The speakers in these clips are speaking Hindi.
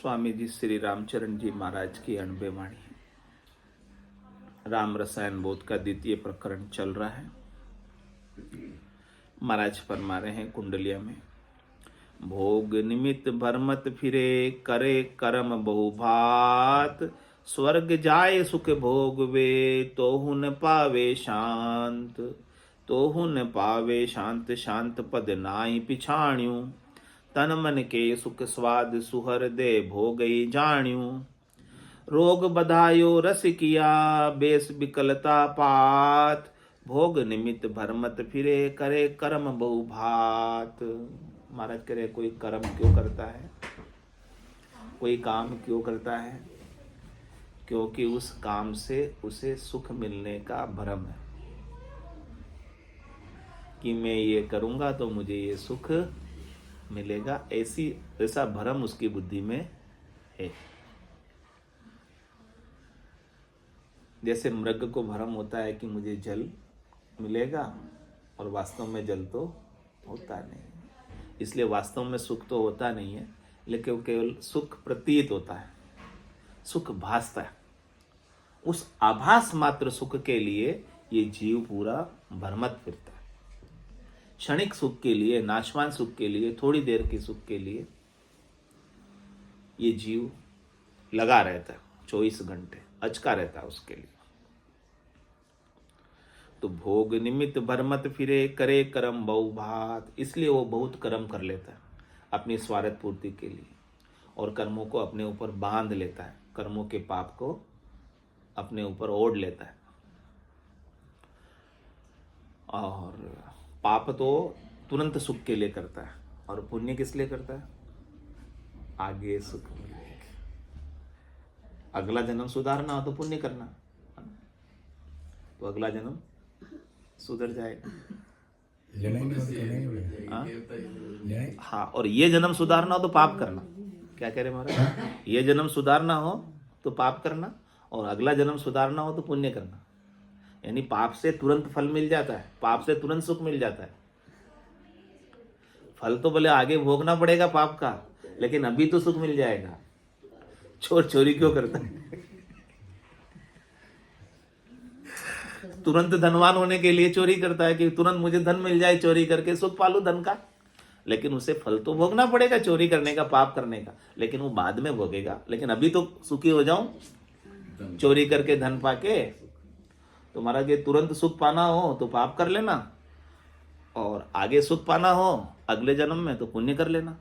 स्वामी जी श्री रामचरण जी महाराज की अणबे वाणी। राम रसायन बोध का द्वितीय प्रकरण चल रहा है। महाराज फरमा रहे हैं कुंडलिया में, भोग निमित्त भरमत फिरे, करे कर्म बहुभात, स्वर्ग जाए सुख भोग वे, तोहु न पावे शांत। तोहु न पावे शांत, शांत पद नाई पिछाण्यू, तन मन के सुख स्वाद सुहर दे भोगई जाण्यू। रोग बधायो रस किया, बेस विकलता पात, भोग निमित्त भरमत फिरे, करे कर्म बहुभात। महाराज कह रहे कोई कर्म क्यों करता है, कोई काम क्यों करता है? क्योंकि उस काम से उसे सुख मिलने का भ्रम है कि मैं ये करूंगा तो मुझे ये सुख मिलेगा, ऐसा भ्रम उसकी बुद्धि में है। जैसे मृग को भ्रम होता है कि मुझे जल मिलेगा, और वास्तव में जल तो होता नहीं, इसलिए वास्तव में सुख तो होता नहीं है, लेकिन केवल सुख प्रतीत होता है, सुख भासता है। उस आभास मात्र सुख के लिए ये जीव पूरा भ्रमत फिरता है। क्षणिक सुख के लिए, नाशवान सुख के लिए, थोड़ी देर के सुख के लिए ये जीव लगा रहता है, 24 घंटे अचका रहता है उसके लिए। तो भोग निमित्त भरमत फिरे, करे कर्म बहुभात, इसलिए वो बहुत कर्म कर लेता है अपनी स्वार्थ पूर्ति के लिए, और कर्मों को अपने ऊपर बांध लेता है, कर्मों के पाप को अपने ऊपर ओढ़ लेता है। और पाप तो तुरंत सुख के लिए करता है, और पुण्य किस लिए करता है? आगे सुख मिलेगा। अगला जन्म सुधारना हो तो पुण्य करना, तो अगला जन्म सुधर जाएगा। हाँ, और ये जन्म सुधारना हो तो पाप करना। क्या कह रहे महाराज? ये जन्म सुधारना हो तो पाप करना, और अगला जन्म सुधारना हो तो पुण्य करना। यानी पाप से तुरंत फल मिल जाता है, पाप से तुरंत सुख मिल जाता है। फल तो भले आगे भोगना पड़ेगा पाप का, लेकिन अभी तो सुख मिल जाएगा। चोर चोरी क्यों करता है? तुरंत धनवान होने के लिए चोरी करता है कि तुरंत मुझे धन मिल जाए, चोरी करके सुख पालू धन का। लेकिन उसे फल तो भोगना पड़ेगा चोरी करने का, पाप करने का, लेकिन वो बाद में भोगेगा। लेकिन अभी तो सुखी हो जाऊं चोरी करके धन पाके। तो महाराज ये तुरंत सुख पाना हो तो पाप कर लेना, और आगे सुख पाना हो अगले जन्म में तो पुण्य कर लेना।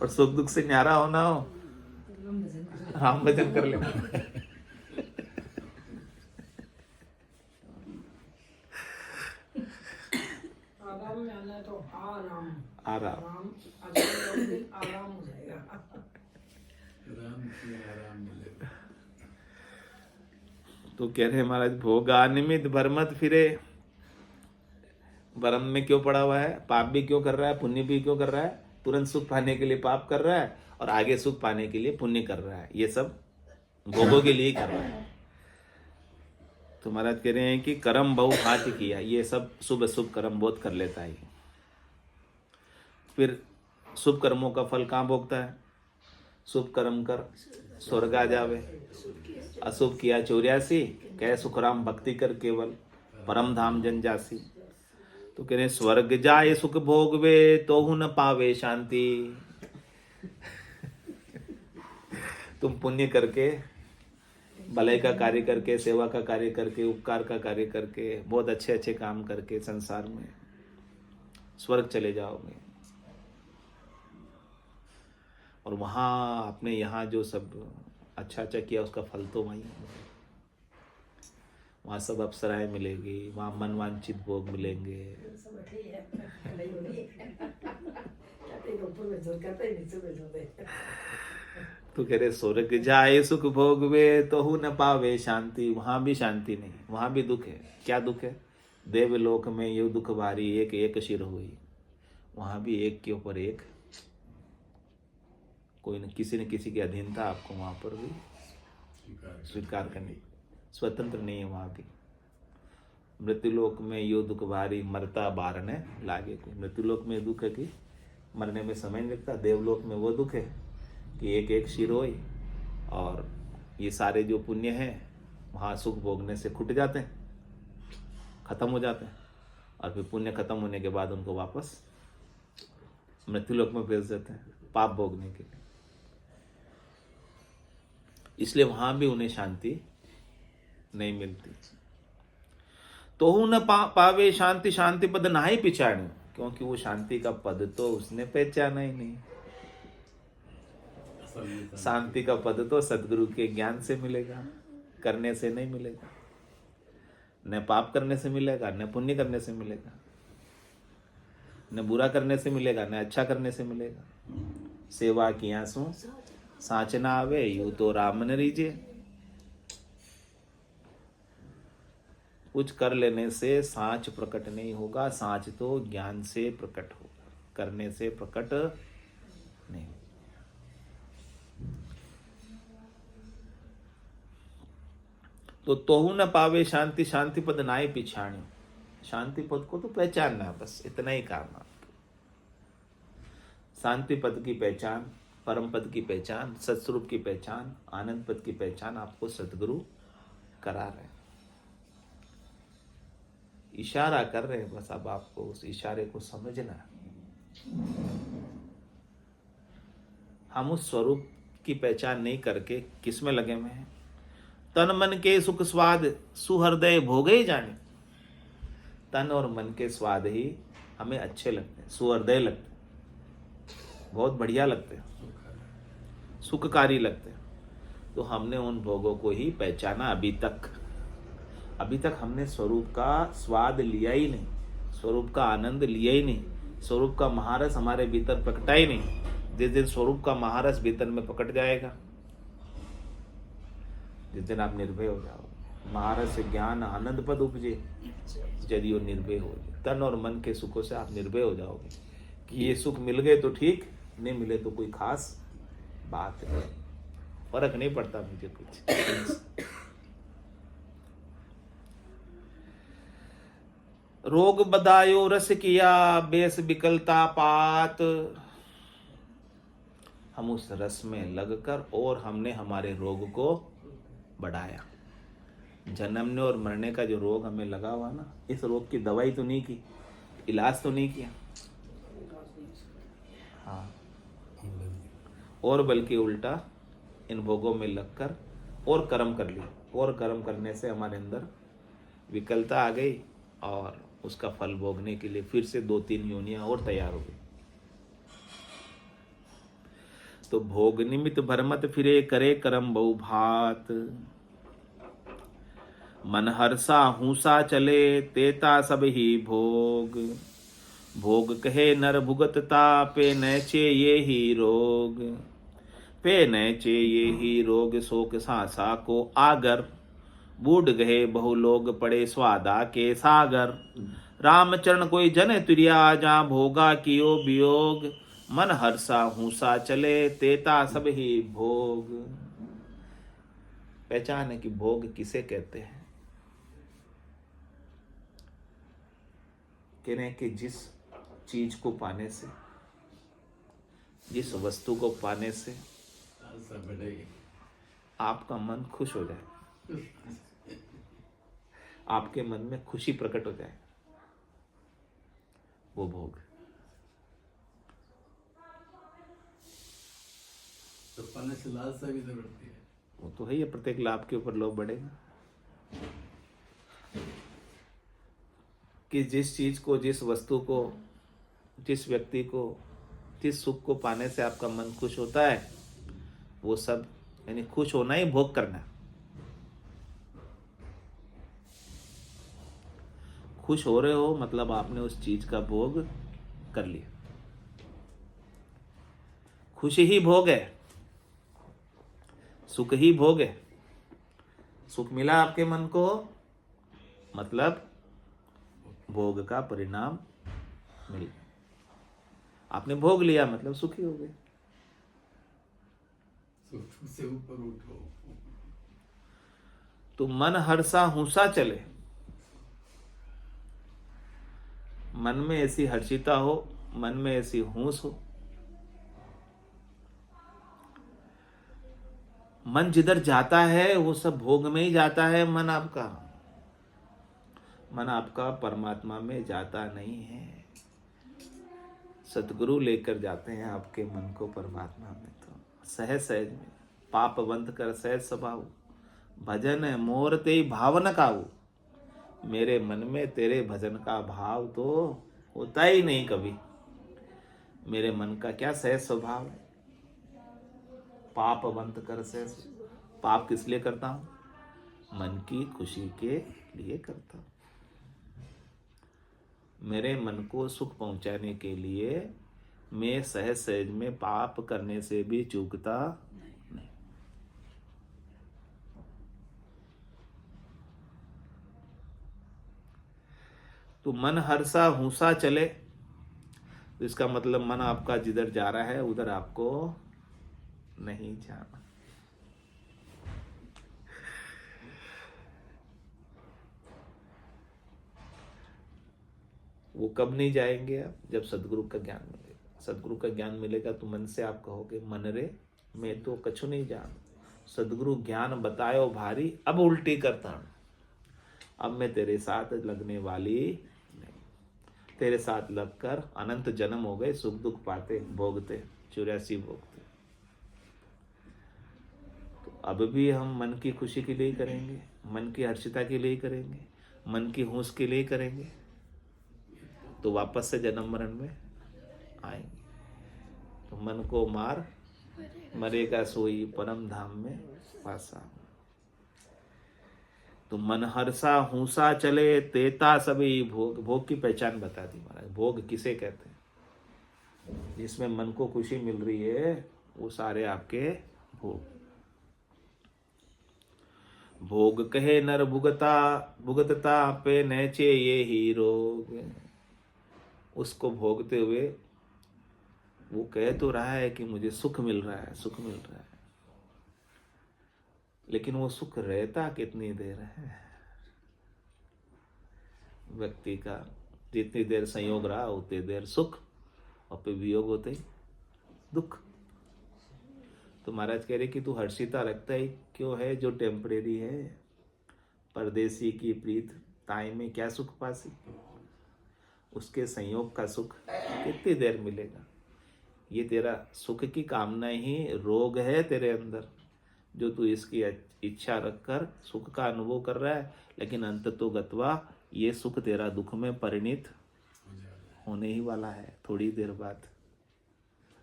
और सुख दुख से न्यारा होना हो, राम भजन कर लेना। आराम में आना है तो आराम आराम आराम हो जाएगा। आराम मिलेगा। तो कह रहे महाराज, भोगा निमित्त भरमत फिरे। भरम में क्यों पड़ा हुआ है? पाप भी क्यों कर रहा है, पुण्य भी क्यों कर रहा है? तुरंत सुख पाने के लिए पाप कर रहा है, और आगे सुख पाने के लिए पुण्य कर रहा है। ये सब भोगों के लिए कर रहा है। तो महाराज कह रहे हैं कि कर्म बहुभात किया, ये सब शुभ शुभ कर्म बहुत कर लेता है। फिर शुभ कर्मों का फल कहाँ भोगता है? शुभ कर्म कर स्वर्ग आ जावे, अशुभ किया 84, कह सुखराम भक्ति कर केवल, परम धाम जन जासी। तो कह रहे स्वर्ग जाए सुख भोग वे, तोहु न पावे शांति। तुम पुण्य करके, भलाई का कार्य करके, सेवा का कार्य करके, उपकार का कार्य करके, बहुत अच्छे अच्छे काम करके संसार में स्वर्ग चले जाओगे, और वहां आपने यहाँ जो सब अच्छा अच्छा किया उसका फल तो वहीं, वहाँ सब अप्सराएं मिलेगी, वहाँ मनवांछित भोग मिलेंगे। तो कह रहे स्वर्ग जाए सुख भोग वे, तोहु न पावे शांति। वहां भी शांति नहीं, वहां भी दुख है। क्या दुख है? देवलोक में ये दुख भारी, एक एक शिर हुई। वहां भी एक के ऊपर एक, कोई न किसी की अधीनता आपको वहां पर भी स्वीकार करनी, स्वतंत्र नहीं है वहां की। मृत्युलोक में यो दुख भारी मरता बारने लागे कोई। मृत्युलोक में दुख है कि मरने में समय नहीं लगता। देवलोक में वो दुख है कि एक एक शिरोई, और ये सारे जो पुण्य हैं वहाँ सुख भोगने से खुट जाते हैं, खत्म हो जाते हैं, और फिर पुण्य खत्म होने के बाद उनको वापस मृत्युलोक में भेज देते हैं पाप भोगने के लिए। इसलिए वहां भी उन्हें शांति नहीं मिलती। तो न पावे शांति शांति पद ना ही पिछाड़ू, क्योंकि वो शांति का पद तो उसने पहचाना ही नहीं। शांति का पद तो सदगुरु के ज्ञान से मिलेगा, करने से नहीं मिलेगा। न पाप करने से मिलेगा, न पुण्य करने से मिलेगा, न बुरा करने से मिलेगा, न अच्छा करने से मिलेगा। सेवा किया सो साच ना आवे, यू तो राम न रीजे। कुछ कर लेने से साच प्रकट नहीं होगा, साच तो ज्ञान से प्रकट होगा, करने से प्रकट नहीं। तो तोहू न पावे शांति शांति पद नाई पिछाणी। शांति पद को तो पहचानना है, बस इतना ही काम है। शांति पद की पहचान, परम पद की पहचान, सत्स्वरूप की पहचान, आनंद पद की पहचान आपको सदगुरु करा रहे हैं, इशारा कर रहे हैं। बस अब आपको उस इशारे को समझना है। हम उस स्वरूप की पहचान नहीं करके किस में लगे हुए हैं? तन मन के सुख स्वाद सुहृदय भोगे जाने। तन और मन के स्वाद ही हमें अच्छे लगते हैं, सुहृदय लगते हैं, बहुत बढ़िया लगते हैं, सुखकारी लगते हैं। तो हमने उन भोगों को ही पहचाना। अभी तक हमने स्वरूप का स्वाद लिया ही नहीं, स्वरूप का आनंद लिया ही नहीं, स्वरूप का महारस हमारे भीतर प्रकटा ही नहीं। जिस दिन स्वरूप का महारस भीतर में प्रकट जाएगा, जिस दिन आप निर्भय हो जाओगे, महारस ज्ञान आनंद पद उपजे, यदि वो निर्भय हो, तन और मन के सुखों से आप निर्भय हो जाओगे कि ये सुख मिल गए तो ठीक, नहीं मिले तो कोई खास बात नहीं, फर्क नहीं पड़ता मुझे कुछ। रोग बदायो रस किया बेस बिकलता पात। हम उस रस में लगकर और हमने हमारे रोग को बढ़ाया। जन्मने और मरने का जो रोग हमें लगा हुआ ना, इस रोग की दवाई तो नहीं की, इलाज तो नहीं किया, हाँ, और बल्कि उल्टा इन भोगों में लगकर और कर्म कर लिया, और कर्म करने से हमारे अंदर विकलता आ गई, और उसका फल भोगने के लिए फिर से 2-3 योनियां और तैयार हो गई। तो भोग निमित्त भरमत फिरे करे कर्म बहु भात। मन हर्षा हूसा चले तेता सब ही भोग। भोग कहे नर भुगतता पे नैचे ये ही रोग। पे नैचे ये ही रोग शोक सांसा को आगर। बूढ़ गए बहु लोग पड़े स्वादा के सागर। रामचरण कोई जन तुरिया जा भोगा कियो वियोग। मन हर्षा हूसा चले तेता सब ही भोग। पहचान है कि भोग किसे कहते हैं। कह रहे हैं कि जिस चीज को पाने से, जिस वस्तु को पाने से आपका मन खुश हो जाए, आपके मन में खुशी प्रकट हो जाए, वो भोग। तो पाने से लालसा भी तो बढ़ती है। वो तो है ही, प्रत्येक लाभ के ऊपर लोभ बढ़ेगा। कि जिस चीज को, जिस वस्तु को, जिस व्यक्ति को, जिस सुख को पाने से आपका मन खुश होता है, वो सब, यानी खुश होना ही भोग करना। खुश हो रहे हो मतलब आपने उस चीज का भोग कर लिया। खुशी ही भोग है, सुख ही भोग है। सुख मिला आपके मन को मतलब भोग का परिणाम मिल, आपने भोग लिया मतलब सुखी हो गए। सुख से ऊपर उठो। तो मन हर्षा हूसा चले, मन में ऐसी हर्षिता हो, मन में ऐसी हूस हो। मन जिधर जाता है वो सब भोग में ही जाता है। मन आपका परमात्मा में जाता नहीं है। सतगुरु लेकर जाते हैं आपके मन को परमात्मा में। तो सहज सहज में पाप बंद कर सहज स्वभाव, भजन मोर ते भावन काऊ। मेरे मन में तेरे भजन का भाव तो होता ही नहीं कभी। मेरे मन का क्या सहज स्वभाव है। पाप बंद कर सहज। पाप किस लिए करता हूं? मन की खुशी के लिए करता हूं। मेरे मन को सुख पहुंचाने के लिए मैं सहज सहज में पाप करने से भी चूकता नहीं। तो मन हर्षा हुसा चले, तो इसका मतलब मन आपका जिधर जा रहा है उधर आपको नहीं जाना। वो कब नहीं जाएंगे आप? जब सदगुरु का ज्ञान मिलेगा। सदगुरु का ज्ञान मिलेगा तो मन से आप कहोगे मन रे मैं तो कछु नहीं जान, सदगुरु ज्ञान बतायो भारी, अब उल्टी करता हूं। अब मैं तेरे साथ लगने वाली नहीं। तेरे साथ लगकर अनंत जन्म हो गए, सुख दुख पाते भोगते 84 भोगते। तो अब भी हम मन की खुशी के लिए करेंगे, मन की हर्षिता के लिए करेंगे, मन की हूस के लिए करेंगे, तो वापस से जन्म मरण में आएंगे। तो मन को मार मरेगा सोई परम धाम में वासा। तो मन हर्षा हुसा चले तेता सभी भोग। भोग की पहचान बता दी महाराज। भोग किसे कहते हैं? जिसमें मन को खुशी मिल रही है वो सारे आपके भोग। भोग कहे नर भुगतता पे नैचे ये ही रोग। उसको भोगते हुए वो कह तो रहा है कि मुझे सुख मिल रहा है, सुख मिल रहा है, लेकिन वो सुख रहता कितनी देर है? व्यक्ति का जितनी देर संयोग रहा उतनी देर सुख, और फिर वियोग होते ही दुख। तो महाराज कह रहे कि तू हर्षिता रखता ही क्यों है जो टेम्परेरी है? परदेसी की प्रीत ताई में क्या सुख पासी। उसके संयोग का सुख कितनी देर मिलेगा? ये तेरा सुख की कामना ही रोग है तेरे अंदर, जो तू इसकी इच्छा रखकर सुख का अनुभव कर रहा है, लेकिन अंत तो गत्वा ये सुख तेरा दुख में परिणित होने ही वाला है। थोड़ी देर बाद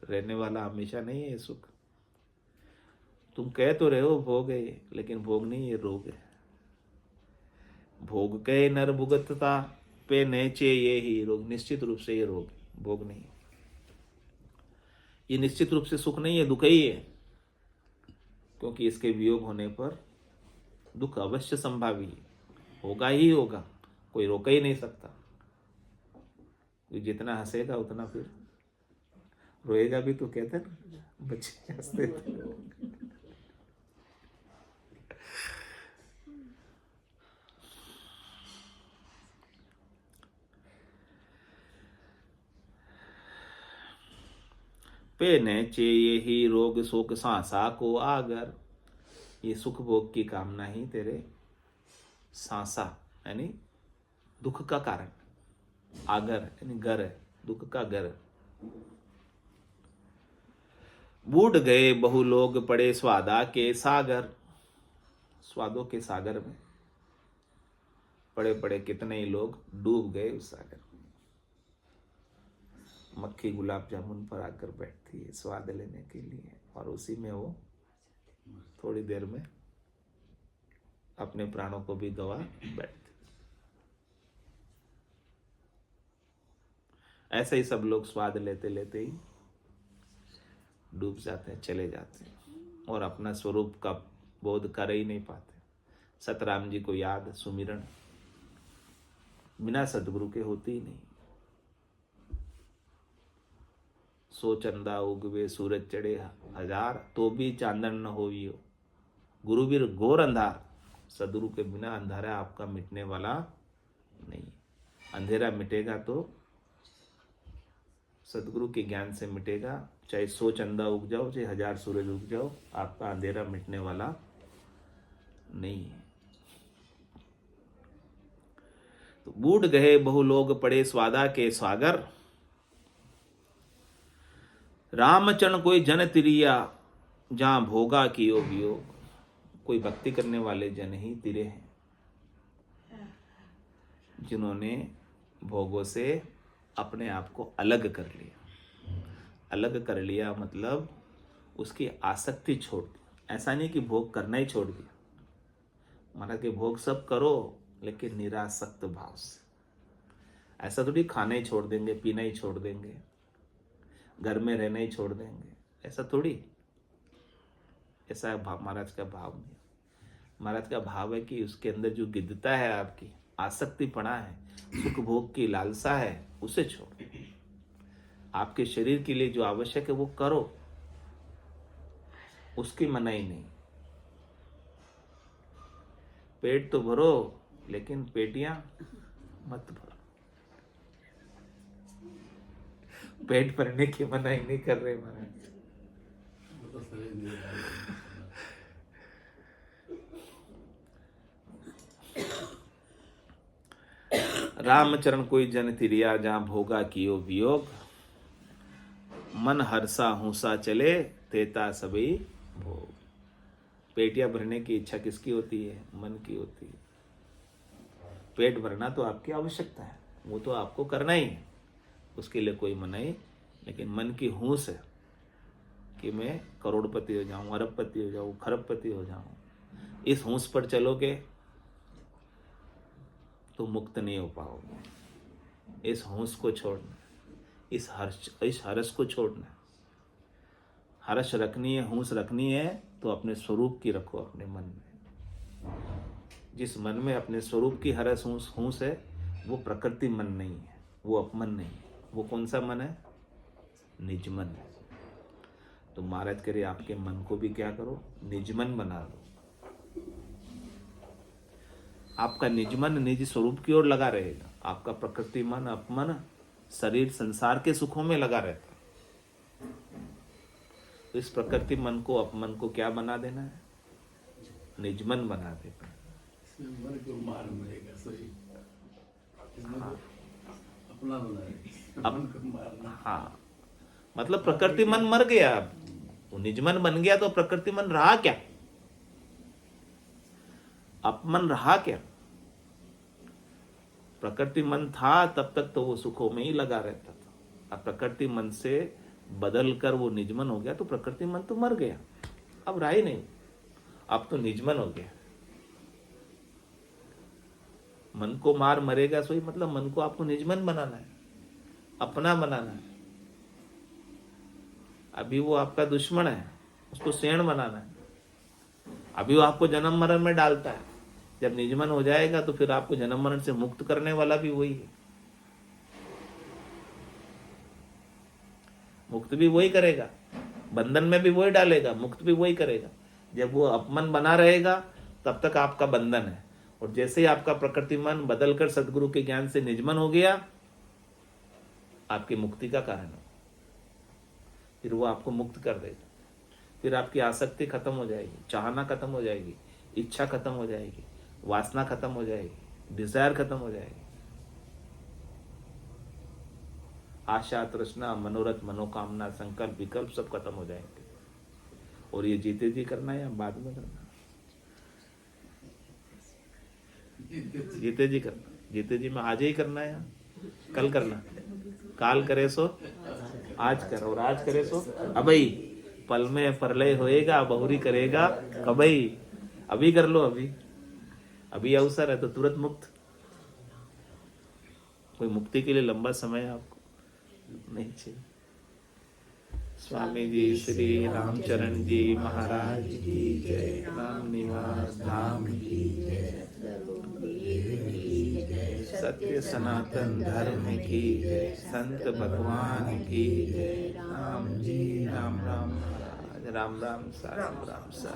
रहने वाला हमेशा नहीं है ये सुख। तुम कह तो रहे हो भोग है ये, लेकिन भोग नहीं, ये रोग है। भोग कहे नर भुगतता पे नैचे ये ही रोग। निश्चित रूप से ये रोग है, भोग नहीं। ये निश्चित रूप से सुख नहीं है, दुख ही है, क्योंकि इसके वियोग होने पर दुख अवश्य संभावी है, होगा ही होगा, कोई रोक ही नहीं सकता। कोई जितना हंसेगा उतना फिर रोएगा भी। तो कहते हैं बच्चे हंसते थे। पे नैचे ये ही रोग शोक सांसा को आगर। ये सुख भोग की कामना ही तेरे सांसा यानी दुख का कारण, आगर यानी घर है, दुख का घर। बूढ़ गए बहु लोग पड़े स्वादा के सागर। स्वादों के सागर में पड़े पड़े कितने ही लोग डूब गए उस सागर में। मक्खी गुलाब जामुन पर आकर बैठती है स्वाद लेने के लिए, और उसी में वो थोड़ी देर में अपने प्राणों को भी गवा बैठती। ऐसे ही सब लोग स्वाद लेते लेते ही डूब जाते हैं, चले जाते हैं, और अपना स्वरूप का बोध कर ही नहीं पाते। सतराम जी को याद सुमिरन बिना सदगुरु के होती ही नहीं। सो चंदा उगवे सूरज चढ़े हजार, तो भी चांदन न होइयो। गुरुवीर घोर अंधार। सदगुरु के बिना अंधारा आपका मिटने वाला नहीं। अंधेरा मिटेगा तो सदगुरु के ज्ञान से मिटेगा। चाहे 100 चंदा उग जाओ, चाहे 1000 सूरज उग जाओ, आपका अंधेरा मिटने वाला नहीं है। तो बूढ़ गए बहु लोग पड़े स्वादा के सागर, रामचरण कोई जन तिरिया जहां भोगा कियो वियोग। कोई भक्ति करने वाले जन ही तिरे हैं, जिन्होंने भोगों से अपने आप को अलग कर लिया। अलग कर लिया मतलब उसकी आसक्ति छोड़ दी। ऐसा नहीं कि भोग करना ही छोड़ दिया, माना कि भोग सब करो लेकिन निरासक्त भाव से। ऐसा थोड़ी खाना ही छोड़ देंगे, पीना ही छोड़ देंगे, घर में रहना ही छोड़ देंगे, ऐसा थोड़ी। ऐसा महाराज का भाव नहीं। महाराज का भाव है कि उसके अंदर जो गिद्धता है, आपकी आसक्तिपना है, सुख भोग की लालसा है, उसे छोड़ो। आपके शरीर के लिए जो आवश्यक है वो करो, उसकी मनाही नहीं। पेट तो भरो लेकिन पेटियां मत भरो। पेट भरने की मनाही नहीं कर रहे महाराज। वो तो सही नहीं है। रामचरण कोई जन तिरिया जहाँ भोगा कियो वियोग, मन हर्षा हुसा चले तेता सभी भोग। पेटियां भरने की इच्छा किसकी होती है? मन की होती है। पेट भरना तो आपकी आवश्यकता है, वो तो आपको करना ही है, उसके लिए कोई मनाही। लेकिन मन की हुस है कि मैं करोड़पति हो जाऊं, अरबपति हो जाऊं, खरबपति हो जाऊं, इस हुस पर चलोगे तो मुक्त नहीं हो पाओगे। इस होश को छोड़ना, इस हर्ष को छोड़ना। हर्ष रखनी है, होश रखनी है तो अपने स्वरूप की रखो अपने मन में। जिस मन में अपने स्वरूप की हर्ष होश है वो प्रकृति मन नहीं है, वो अपमन नहीं है। वो कौन सा मन है? निज मन है। तो महाराज करे आपके मन को भी क्या करो? निजमन बना लो। आपका निजमन निज स्वरूप की ओर लगा रहेगा। आपका प्रकृति मन, अपमन, शरीर, संसार के सुखों में लगा रहता है। तो इस प्रकृति मन को, अपमन को क्या बना देना है? निजमन बना देना है। इसमें मन को मार मरेगा, सही। इसमें हाँ। अपना बनाएगा, मन को मारना। हाँ, मतलब प्रकृति मन मर गया, अब वो निजमन बन गया तो प्रकृति मन रहा क्या? अपमन रहा क्या? प्रकृति मन था तब तक तो वो सुखों में ही लगा रहता था। अब प्रकृति मन से बदल कर वो निजमन हो गया तो प्रकृति मन तो मर गया, अब रहा ही नहीं, अब तो निजमन हो गया। मन को मार मरेगा, सोई मतलब मन को आपको निजमन बनाना है, अपना बनाना है। अभी वो आपका दुश्मन है, उसको सेण बनाना है। अभी वो आपको जन्म मरण में डालता है। जब निजमन हो जाएगा तो फिर आपको जन्म मरण से मुक्त करने वाला भी वही है। मुक्त भी वही करेगा, बंधन में भी वही डालेगा, मुक्त भी वही करेगा। जब वो अपमन बना रहेगा तब तक आपका बंधन है, और जैसे ही आपका प्रकृति मन बदलकर सदगुरु के ज्ञान से निजमन हो गया, आपकी मुक्ति का कारण हो। फिर वो आपको मुक्त कर देगा। फिर आपकी आसक्ति खत्म हो जाएगी, चाहना खत्म हो जाएगी, इच्छा खत्म हो जाएगी, वासना खत्म हो जाएगी, डिजायर खत्म हो जाएगी। आशा, तृष्णा, मनोरथ, मनोकामना, संकल्प, विकल्प सब खत्म हो जाएंगे। और ये जीते जी करना है या बाद में करना? जीते जी करना। जीते जी में आज ही करना है या कल करना? काल करे सो आज कर, और आज करे सो अबई। पल में प्रलय होएगा, बहुरी करेगा कबई। अभी कर लो, अभी अवसर है तो तुरंत मुक्त। कोई मुक्ति के लिए लंबा समय आपको नहीं चाहिए। स्वामी जी श्री रामचरण जी महाराज की जय। राम निवास धाम की जय। सत्य सनातन धर्म की जय। संत भगवान की जय। राम जी राम राम महाराज। राम राम सा राम राम सा।